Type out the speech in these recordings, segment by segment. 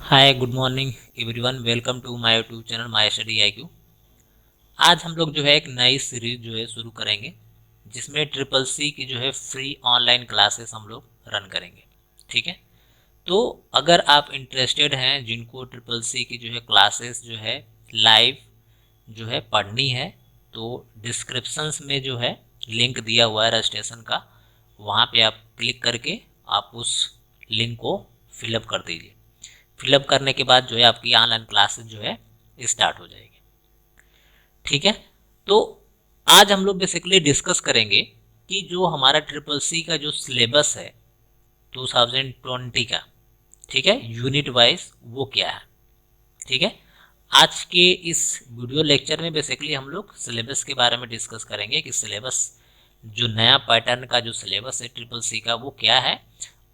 Hi good morning everyone, welcome to my YouTube channel my study IQ। आज हम लोग जो है एक नई सीरीज जो है शुरू करेंगे, जिसमें ट्रिपल सी की जो है फ्री ऑनलाइन क्लासेस हम लोग रन करेंगे। ठीक है, तो अगर आप इंटरेस्टेड हैं, जिनको ट्रिपल सी की जो है क्लासेस जो है लाइव जो है पढ़नी है, तो डिस्क्रिप्शंस में जो है लिंक दिया हुआ है रजिस्ट्रेशन का, वहाँ पे आप क्लिक करके आप उस लिंक को फिलअप कर दीजिए। फिलअप करने के बाद जो है आपकी ऑनलाइन क्लासेस जो है स्टार्ट हो जाएगी। ठीक है, तो आज हम लोग बेसिकली डिस्कस करेंगे कि जो हमारा ट्रिपल सी का जो सिलेबस है 2020 का, ठीक है, यूनिट वाइज वो क्या है। ठीक है, आज के इस वीडियो लेक्चर में बेसिकली हम लोग सिलेबस के बारे में डिस्कस करेंगे कि सिलेबस जो नया पैटर्न का जो सिलेबस है ट्रिपल सी का वो क्या है,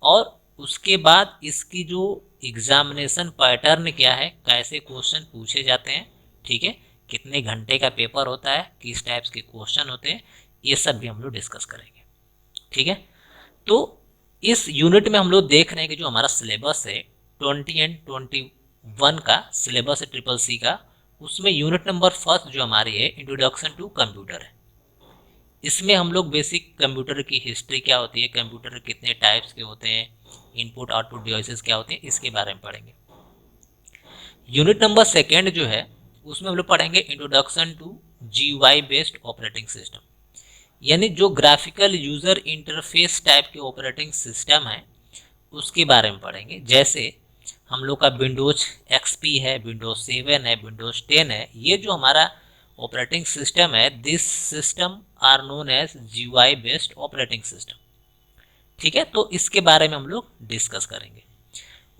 और उसके बाद इसकी जो एग्जामिनेशन पैटर्न क्या है, कैसे क्वेश्चन पूछे जाते हैं, ठीक है, कितने घंटे का पेपर होता है, किस टाइप्स के क्वेश्चन होते हैं, ये सब भी हम लोग डिस्कस करेंगे। ठीक है, तो इस यूनिट में हम लोग देख रहे हैं कि जो हमारा सिलेबस है 20 एंड 21 का सिलेबस है ट्रिपल सी का, उसमें यूनिट नंबर फर्स्ट जो हमारी है इंट्रोडक्शन टू कंप्यूटर है। इसमें हम लोग बेसिक कंप्यूटर की हिस्ट्री क्या होती है, कंप्यूटर कितने टाइप्स के होते हैं, इनपुट आउटपुट डिवाइसेस क्या होते हैं, इसके बारे में पढ़ेंगे। यूनिट नंबर सेकेंड जो है उसमें हम लोग पढ़ेंगे introduction to GUI based operating system, यानी जो ग्राफिकल यूजर इंटरफेस टाइप के ऑपरेटिंग सिस्टम है उसके बारे में पढ़ेंगे। जैसे हम लोग का विंडोज XP है, विंडोज 7 है, विंडोज 10 है, ये जो हमारा ऑपरेटिंग सिस्टम है, this system are known as GUI based operating system. ठीक है, तो इसके बारे में हम लोग डिस्कस करेंगे।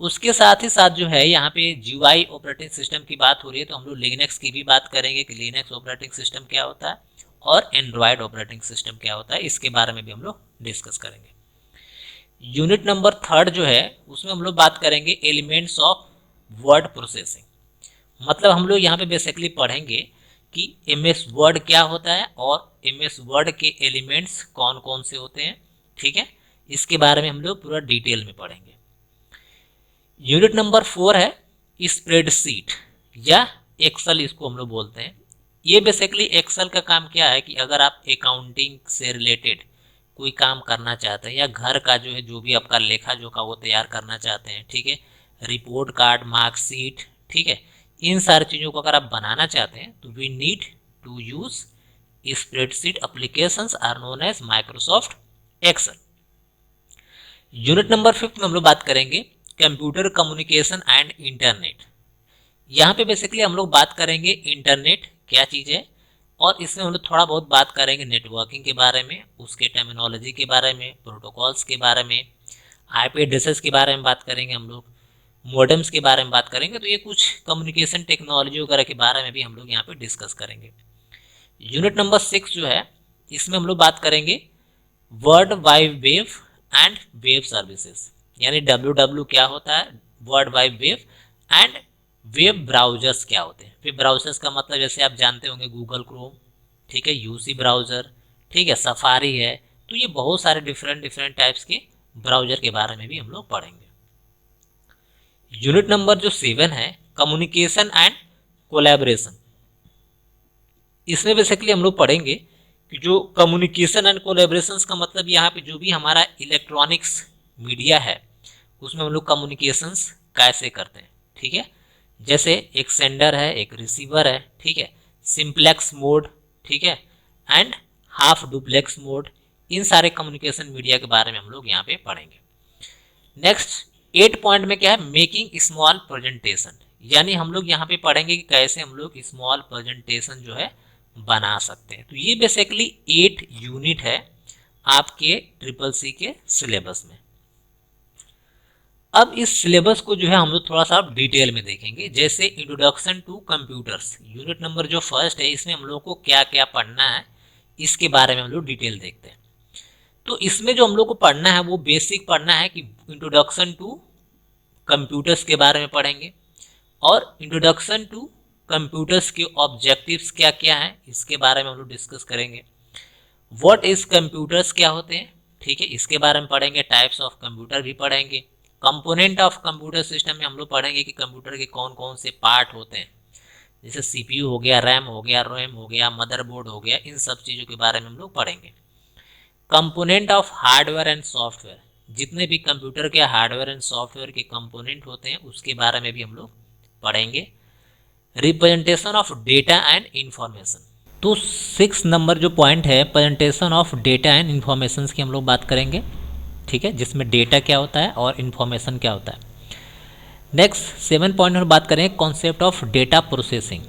उसके साथ ही साथ जो है यहाँ पे GUI ऑपरेटिंग सिस्टम की बात हो रही है, तो हम लोग लिनक्स की भी बात करेंगे कि लिनक्स ऑपरेटिंग सिस्टम क्या होता है और एंड्रॉयड ऑपरेटिंग सिस्टम क्या होता है, इसके बारे में भी हम लोग डिस्कस करेंगे। यूनिट नंबर थर्ड जो है उसमें हम लोग बात करेंगे एलिमेंट्स ऑफ वर्ड प्रोसेसिंग। मतलब हम लोग यहाँ पे बेसिकली पढ़ेंगे कि MS वर्ड क्या होता है और MS वर्ड के एलिमेंट्स कौन कौन से होते हैं। ठीक है, इसके बारे में हम लोग पूरा डिटेल में पढ़ेंगे। यूनिट नंबर 4 है स्प्रेडशीट या एक्सेल, इसको हम लोग बोलते हैं। ये बेसिकली एक्सेल का काम क्या है कि अगर आप अकाउंटिंग से रिलेटेड कोई काम करना चाहते हैं या घर का जो है जो भी आपका लेखा जोखा वो तैयार करना चाहते हैं, ठीक है, रिपोर्ट कार्ड, मार्कशीट, ठीक है, इन सारी चीज़ों को अगर आप बनाना चाहते हैं तो we need to use spreadsheet applications are known as Microsoft Excel. Unit number 5 में हम लोग बात करेंगे कंप्यूटर कम्युनिकेशन एंड इंटरनेट। यहाँ पे बेसिकली हम लोग बात करेंगे इंटरनेट क्या चीज़ है, और इसमें हम लोग थोड़ा बहुत बात करेंगे नेटवर्किंग के बारे में, उसके टर्मिनोलॉजी के बारे में, प्रोटोकॉल्स के बारे में, IP एड्रेसेस के बारे में बात करेंगे, हम लोग मॉडेम्स के बारे में बात करेंगे। तो ये कुछ कम्युनिकेशन टेक्नोलॉजी वगैरह के बारे में भी हम लोग यहाँ पे डिस्कस करेंगे। यूनिट नंबर 6 जो है इसमें हम लोग बात करेंगे world wide web and web services, यानी WW क्या होता है, world wide web, and web browsers क्या होते हैं। वेब ब्राउजर्स का मतलब जैसे आप जानते होंगे गूगल क्रोम, ठीक है, UC ब्राउज़र, ठीक है, सफारी है। तो ये बहुत सारे डिफरेंट टाइप्स के ब्राउजर के बारे में भी हम लोग पढ़ेंगे। यूनिट नंबर जो 7 है कम्युनिकेशन एंड कोलैबोरेशन, इसमें बेसिकली हम लोग पढ़ेंगे कि जो कम्युनिकेशन एंड कोलैबोरेशंस का मतलब यहाँ पे जो भी हमारा इलेक्ट्रॉनिक्स मीडिया है उसमें हम लोग कम्युनिकेशंस कैसे करते हैं। ठीक है, जैसे एक सेंडर है, एक रिसीवर है, ठीक है, सिंप्लेक्स मोड, ठीक है, एंड हाफ डुप्लेक्स मोड, इन सारे कम्युनिकेशन मीडिया के बारे में हम लोग यहाँ पे पढ़ेंगे। नेक्स्ट 8 पॉइंट में क्या है, मेकिंग स्मॉल प्रेजेंटेशन, यानी हम लोग यहाँ पे पढ़ेंगे कि कैसे हम लोग स्मॉल प्रेजेंटेशन जो है बना सकते हैं। तो ये बेसिकली 8 यूनिट है आपके ट्रिपल सी के सिलेबस में। अब इस सिलेबस को जो है हम लोग थोड़ा सा डिटेल में देखेंगे। जैसे introduction to computers, unit number जो फर्स्ट है, इसमें हम लोग को क्या क्या पढ़ना है इसके बारे में हम लोग डिटेल देखते हैं। तो इसमें जो हम लोग को पढ़ना है वो बेसिक पढ़ना है कि इंट्रोडक्शन टू कंप्यूटर्स के बारे में पढ़ेंगे, और इंट्रोडक्शन टू कंप्यूटर्स के ऑब्जेक्टिव्स क्या क्या हैं इसके बारे में हम लोग डिस्कस करेंगे। व्हाट इज कंप्यूटर्स क्या होते हैं, ठीक है, इसके बारे में पढ़ेंगे। टाइप्स ऑफ कंप्यूटर भी पढ़ेंगे। कंपोनेंट ऑफ कंप्यूटर सिस्टम में हम लोग पढ़ेंगे कि कंप्यूटर के कौन कौन से पार्ट होते हैं, जैसे सीपीयू हो गया, रैम हो गया, रोम हो गया, मदरबोर्ड हो गया, इन सब चीज़ों के बारे में हम लोग पढ़ेंगे। Component of hardware and software, जितने भी कंप्यूटर के हार्डवेयर एंड सॉफ्टवेयर के कंपोनेंट होते हैं उसके बारे में भी हम लोग पढ़ेंगे। Representation of data and information, तो 6 नंबर जो पॉइंट है presentation of data and information की हम लोग बात करेंगे, ठीक है, जिसमें डेटा क्या होता है और इन्फॉर्मेशन क्या होता है। नेक्स्ट 7 पॉइंट में बात करें कॉन्सेप्ट ऑफ डेटा प्रोसेसिंग,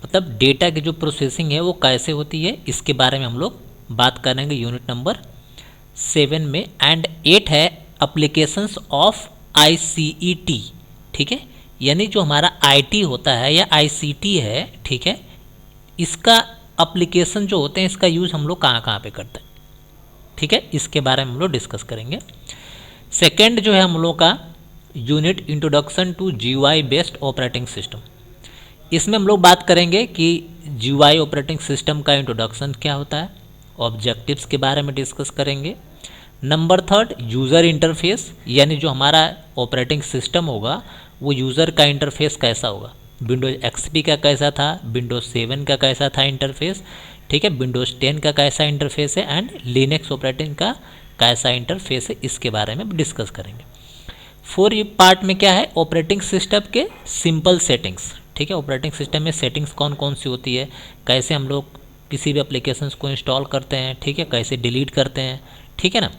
मतलब डेटा की जो प्रोसेसिंग है वो कैसे होती है इसके बारे में हम लोग बात करेंगे यूनिट नंबर 7 में। एंड 8 है एप्लीकेशंस ऑफ ICT, ठीक है, यानी जो हमारा IT होता है या ICT है, ठीक है, इसका एप्लीकेशन जो होते हैं इसका यूज़ हम लोग कहाँ कहाँ पे करते हैं, ठीक है, इसके बारे में हम लोग डिस्कस करेंगे। सेकंड जो है हम लोग का unit introduction to GUI based operating system, इसमें हम लोग बात करेंगे कि GUI ऑपरेटिंग सिस्टम का इंट्रोडक्शन क्या होता है, ऑब्जेक्टिव्स के बारे में डिस्कस करेंगे। नंबर 3 यूज़र इंटरफेस, यानी जो हमारा ऑपरेटिंग सिस्टम होगा वो यूज़र का इंटरफेस कैसा होगा, विंडोज़ XP का कैसा था, विंडोज़ 7 का कैसा था इंटरफेस, ठीक है, विंडोज़ 10 का कैसा इंटरफेस है, एंड लिनक्स ऑपरेटिंग का कैसा इंटरफेस है, इसके बारे में डिस्कस करेंगे। 4 पार्ट में क्या है, ऑपरेटिंग सिस्टम के सिंपल सेटिंग्स, ठीक है, ऑपरेटिंग सिस्टम में सेटिंग्स कौन कौन सी होती है, कैसे हम लोग किसी भी एप्लीकेशंस को इंस्टॉल करते हैं, ठीक है, कैसे डिलीट करते हैं, ठीक है ना।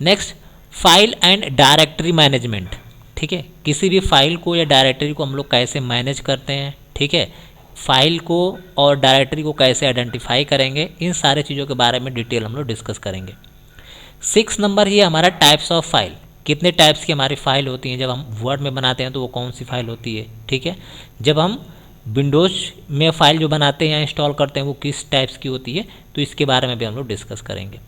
Next file and directory management, ठीक है, किसी भी फाइल को या डायरेक्टरी को हम लोग कैसे मैनेज करते हैं, ठीक है, फाइल को और डायरेक्टरी को कैसे आइडेंटिफाई करेंगे, इन सारे चीज़ों के बारे में डिटेल हम लोग डिस्कस करेंगे। 6 नंबर ही हमारा टाइप्स ऑफ फाइल, कितने टाइप्स की हमारी फाइल होती हैं, जब हम वर्ड में बनाते हैं तो वो कौन सी फाइल होती है, ठीक है, जब हम विंडोज़ में फाइल जो बनाते हैं या इंस्टॉल करते हैं वो किस टाइप्स की होती है, तो इसके बारे में भी हम लोग डिस्कस करेंगे।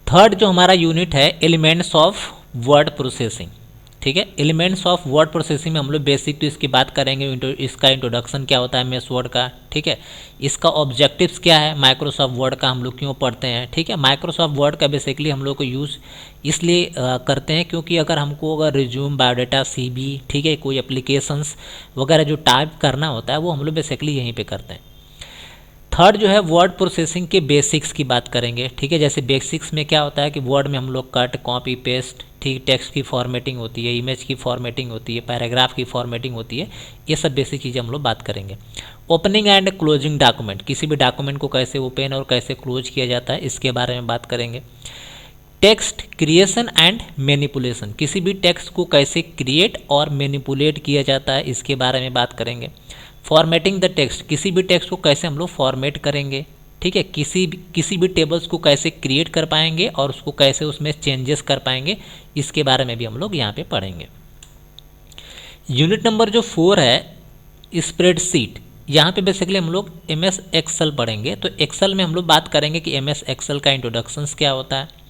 3 जो हमारा यूनिट है एलिमेंट्स ऑफ वर्ड प्रोसेसिंग, ठीक है, एलिमेंट्स ऑफ वर्ड प्रोसेसिंग में हम लोग बेसिक तो इसकी बात करेंगे, इसका इंट्रोडक्शन क्या होता है MS वर्ड का, ठीक है, इसका ऑब्जेक्टिव्स क्या है, माइक्रोसॉफ्ट वर्ड का हम लोग क्यों पढ़ते हैं, ठीक है, माइक्रोसॉफ्ट वर्ड का बेसिकली हम लोग को यूज़ इसलिए करते हैं क्योंकि अगर हमको अगर रिज्यूम, बायोडाटा, CV, ठीक है, कोई एप्लीकेशंस वगैरह जो टाइप करना होता है वो हम लोग बेसिकली यहीं पर करते हैं। 3 जो है वर्ड प्रोसेसिंग के बेसिक्स की बात करेंगे, ठीक है, जैसे बेसिक्स में क्या होता है कि वर्ड में हम लोग कट, कॉपी, पेस्ट, ठीक, टेक्स्ट की फॉर्मेटिंग होती है, इमेज की फॉर्मेटिंग होती है, पैराग्राफ की फॉर्मेटिंग होती है, ये सब बेसिक चीज़ें हम लोग बात करेंगे। ओपनिंग एंड क्लोजिंग डॉक्यूमेंट, किसी भी डॉक्यूमेंट को कैसे ओपन और कैसे क्लोज किया जाता है इसके बारे में बात करेंगे। टेक्स्ट क्रिएशन एंड मैनिपुलेशन, किसी भी टेक्स्ट को कैसे क्रिएट और मैनिपुलेट किया जाता है इसके बारे में बात करेंगे। फॉर्मेटिंग द टेक्स्ट, किसी भी टेक्स्ट को कैसे हम लोग फॉर्मेट करेंगे, ठीक है, किसी भी टेबल्स को कैसे क्रिएट कर पाएंगे और उसको कैसे उसमें चेंजेस कर पाएंगे, इसके बारे में भी हम लोग यहाँ पे पढ़ेंगे। यूनिट नंबर जो 4 है स्प्रेडशीट, यहाँ पे बेसिकली हम लोग MS एक्सेल पढ़ेंगे, तो एक्सेल में हम लोग बात करेंगे कि MS एक्सेल का इंट्रोडक्शंस क्या होता है,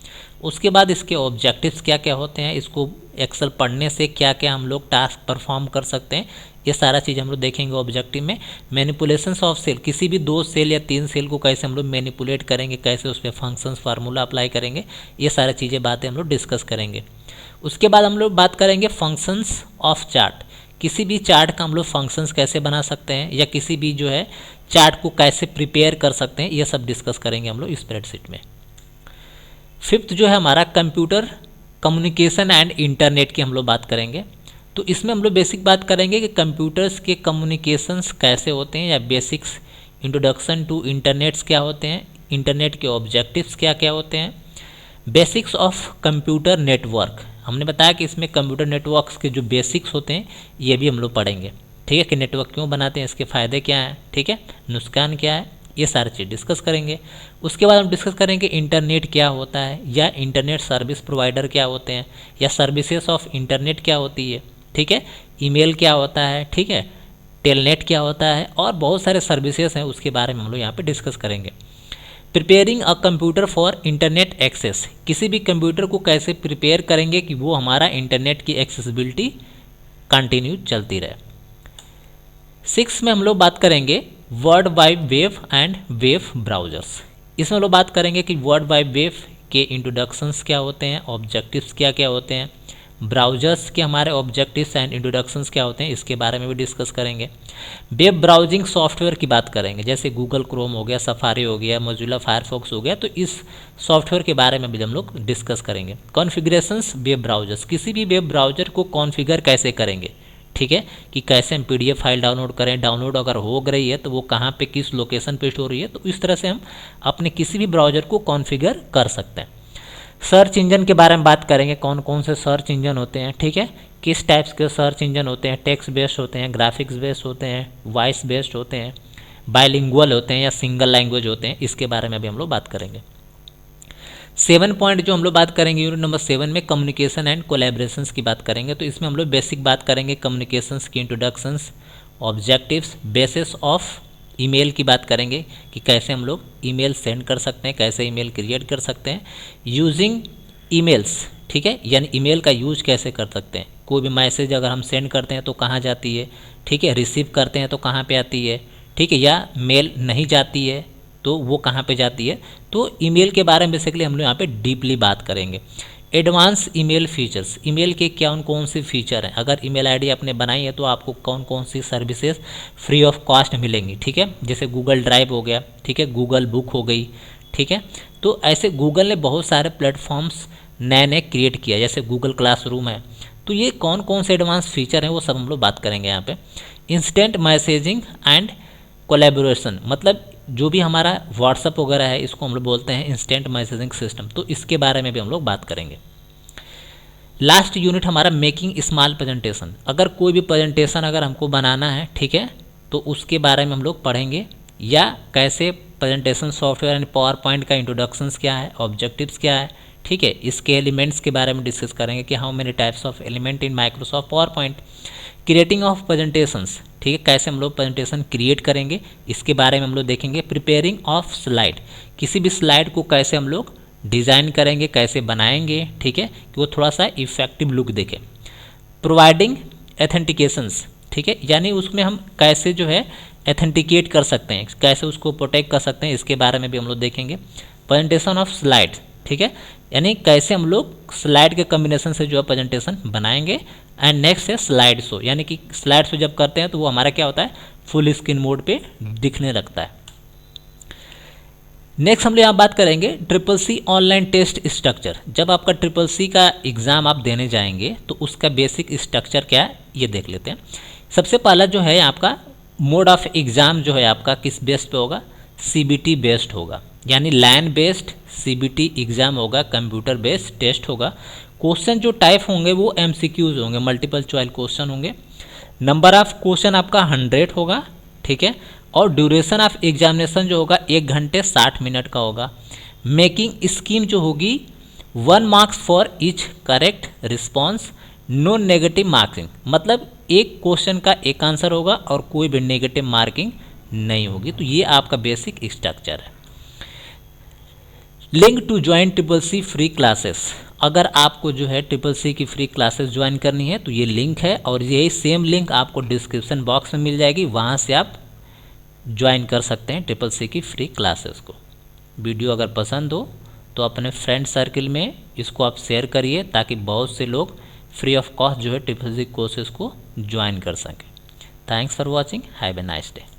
उसके बाद इसके ऑब्जेक्टिव्स क्या क्या होते हैं, इसको एक्सेल पढ़ने से क्या क्या हम लोग टास्क परफॉर्म कर सकते हैं, ये सारा चीज़ हम लोग देखेंगे ऑब्जेक्टिव में। मैनिपुलेशंस ऑफ सेल, किसी भी 2 सेल या 3 सेल को कैसे हम लोग मैनिपुलेट करेंगे, कैसे उस पर फंक्शंस फार्मूला अप्लाई करेंगे, ये सारी चीज़ें बातें हम लोग डिस्कस करेंगे। उसके बाद हम लोग बात करेंगे फंक्शंस ऑफ चार्ट, किसी भी चार्ट का हम लोग फंक्शंस कैसे बना सकते हैं या किसी भी जो है चार्ट को कैसे प्रिपेयर कर सकते हैं, ये सब डिस्कस करेंगे हम लोग स्प्रेडशीट में। 5th जो है हमारा कंप्यूटर कम्युनिकेशन एंड इंटरनेट की हम लोग बात करेंगे, तो इसमें हम लोग बेसिक बात करेंगे कि कंप्यूटर्स के कम्युनिकेशंस कैसे होते हैं या बेसिक्स इंट्रोडक्शन टू इंटरनेट्स क्या होते हैं, इंटरनेट के ऑब्जेक्टिव्स क्या क्या होते हैं, बेसिक्स ऑफ कंप्यूटर नेटवर्क, हमने बताया कि इसमें कंप्यूटर नेटवर्क्स के जो बेसिक्स होते हैं ये भी हम लोग पढ़ेंगे, ठीक है, कि नेटवर्क क्यों बनाते हैं, इसके फ़ायदे क्या हैं, ठीक है, नुकसान क्या है, ये सारी चीज़ डिस्कस करेंगे। उसके बाद हम डिस्कस करेंगे इंटरनेट क्या होता है या इंटरनेट सर्विस प्रोवाइडर क्या होते हैं या सर्विसेज ऑफ इंटरनेट क्या होती है, ठीक है, ईमेल क्या होता है, ठीक है, टेलनेट क्या होता है, और बहुत सारे सर्विसेज हैं उसके बारे में हम लोग यहाँ पे डिस्कस करेंगे। Preparing a computer for internet access, किसी भी कंप्यूटर को कैसे प्रिपेयर करेंगे कि वो हमारा इंटरनेट की एक्सेसिबिलिटी कंटिन्यू चलती रहे। 6 में हम लोग बात करेंगे world wide web and web browsers. इसमें हम लोग बात करेंगे कि वर्ल्ड वाइड वेब के इंट्रोडक्शंस क्या होते हैं, ऑब्जेक्टिव्स क्या क्या होते हैं, ब्राउजर्स के हमारे ऑब्जेक्टिव्स एंड इंट्रोडक्शंस क्या होते हैं, इसके बारे में भी डिस्कस करेंगे। वेब ब्राउजिंग सॉफ्टवेयर की बात करेंगे, जैसे गूगल क्रोम हो गया, सफारी हो गया, मोजिला फायरफॉक्स हो गया, तो इस सॉफ्टवेयर के बारे में भी हम लोग डिस्कस करेंगे। कॉन्फ़िगरेशंस वेब ब्राउजर्स, किसी भी वेब ब्राउजर को कॉन्फ़िगर कैसे करेंगे, ठीक है, कि कैसे हम PDF फाइल डाउनलोड करें, डाउनलोड अगर हो रही है तो वो कहाँ पे किस लोकेशन पे स्टोर हो रही है, तो इस तरह से हम अपने किसी भी ब्राउजर को कॉन्फ़िगर कर सकते हैं। सर्च इंजन के बारे में बात करेंगे, कौन कौन से सर्च इंजन होते हैं, ठीक है, किस टाइप्स के सर्च इंजन होते हैं, टेक्स्ट बेस्ड होते हैं, ग्राफिक्स बेस्ड होते हैं, वॉइस बेस्ड होते हैं, बाइलिंगुअल होते हैं या सिंगल लैंग्वेज होते हैं, इसके बारे में भी हम लोग बात करेंगे। 7 पॉइंट जो हम लोग बात करेंगे यूनिट नंबर 7 में कम्युनिकेशन एंड कोलैबोरेशंस की बात करेंगे। तो इसमें हम लोग बेसिक बात करेंगे, कम्युनिकेशंस की introductions, objectives, basis of email की बात करेंगे कि कैसे हम लोग ईमेल सेंड कर सकते हैं, कैसे ईमेल क्रिएट कर सकते हैं, यूजिंग ईमेल्स, ठीक है, यानी ईमेल का यूज कैसे कर सकते हैं, कोई भी मैसेज अगर हम सेंड करते हैं तो कहाँ जाती है, ठीक है, रिसीव करते हैं तो कहाँ पे आती है, ठीक है, या मेल नहीं जाती है तो वो कहाँ पे जाती है। तो ईमेल के बारे में बेसिकली हम लोग यहाँ पे डीपली बात करेंगे। एडवांस ईमेल फीचर्स, ईमेल के कौन से फीचर हैं, अगर ईमेल आईडी आपने बनाई है तो आपको कौन कौन सी सर्विसेज फ्री ऑफ कॉस्ट मिलेंगी, ठीक है, जैसे गूगल ड्राइव हो गया, ठीक है, गूगल बुक हो गई, ठीक है। तो ऐसे गूगल ने बहुत सारे प्लेटफॉर्म्स नए नए क्रिएट किया, जैसे गूगल क्लासरूम है। तो ये कौन कौन से एडवांस फीचर हैं वो सब हम लोग बात करेंगे यहाँ पे। इंस्टेंट मैसेजिंग एंड कोलैबोरेशन, मतलब जो भी हमारा व्हाट्सअप वगैरह है इसको हम लोग बोलते हैं इंस्टेंट मैसेजिंग सिस्टम, तो इसके बारे में भी हम लोग बात करेंगे। लास्ट यूनिट हमारा मेकिंग स्मॉल प्रेजेंटेशन, अगर कोई भी प्रेजेंटेशन अगर हमको बनाना है, ठीक है, तो उसके बारे में हम लोग पढ़ेंगे, या कैसे presentation software and power point का इंट्रोडक्शंस क्या है, ऑब्जेक्टिव्स क्या है, ठीक है, इसके एलिमेंट्स के बारे में डिस्कस करेंगे कि how many types of element in Microsoft power point, creating of presentations, ठीक है, कैसे हम लोग प्रेजेंटेशन क्रिएट करेंगे इसके बारे में हम लोग देखेंगे। प्रिपेयरिंग ऑफ स्लाइड, किसी भी स्लाइड को कैसे हम लोग डिज़ाइन करेंगे, कैसे बनाएंगे, ठीक है, कि वो थोड़ा सा इफेक्टिव लुक देखे। प्रोवाइडिंग एथेंटिकेशंस, ठीक है, यानी उसमें हम कैसे जो है एथेंटिकेट कर सकते हैं, कैसे उसको प्रोटेक्ट कर सकते हैं, इसके बारे में भी हम लोग देखेंगे। प्रेजेंटेशन ऑफ स्लाइड, ठीक है, यानी कैसे हम लोग स्लाइड के कॉम्बिनेशन से जो है प्रेजेंटेशन बनाएंगे। एंड नेक्स्ट है स्लाइड शो, यानी कि स्लाइड शो जब करते हैं तो वो हमारा क्या होता है, फुल स्क्रीन मोड पे दिखने लगता है। नेक्स्ट हम लोग यहाँ बात करेंगे CCC ऑनलाइन टेस्ट स्ट्रक्चर। जब आपका CCC का एग्ज़ाम आप देने जाएंगे तो उसका बेसिक स्ट्रक्चर क्या है ये देख लेते हैं। सबसे पहला जो है आपका मोड ऑफ एग्ज़ाम जो है आपका किस बेस्ड पे होगा, CBT बेस्ड होगा, यानी लैंड बेस्ड CBT एग्ज़ाम होगा, कंप्यूटर बेस्ड टेस्ट होगा। क्वेश्चन जो टाइप होंगे वो MCQs होंगे, मल्टीपल चॉइस क्वेश्चन होंगे। नंबर ऑफ क्वेश्चन आपका 100 होगा, ठीक है, और ड्यूरेशन ऑफ एग्जामिनेशन जो होगा 1 घंटे 60 मिनट का होगा। मेकिंग स्कीम जो होगी 1 marks for each correct response, no negative marking, मतलब एक क्वेश्चन का एक आंसर होगा और कोई भी नेगेटिव मार्किंग नहीं होगी। तो ये आपका बेसिक स्ट्रक्चर है। Link to join CCC free classes, अगर आपको जो है CCC की फ्री क्लासेस ज्वाइन करनी है तो ये लिंक है, और यही सेम लिंक आपको डिस्क्रिप्शन बॉक्स में मिल जाएगी, वहाँ से आप ज्वाइन कर सकते हैं CCC की फ्री क्लासेस को। वीडियो अगर पसंद हो तो अपने फ्रेंड सर्किल में इसको आप शेयर करिए, ताकि बहुत से लोग फ्री ऑफ कॉस्ट जो है CCC कोर्सेज को ज्वाइन कर सकें। Thanks for watching, have a nice day.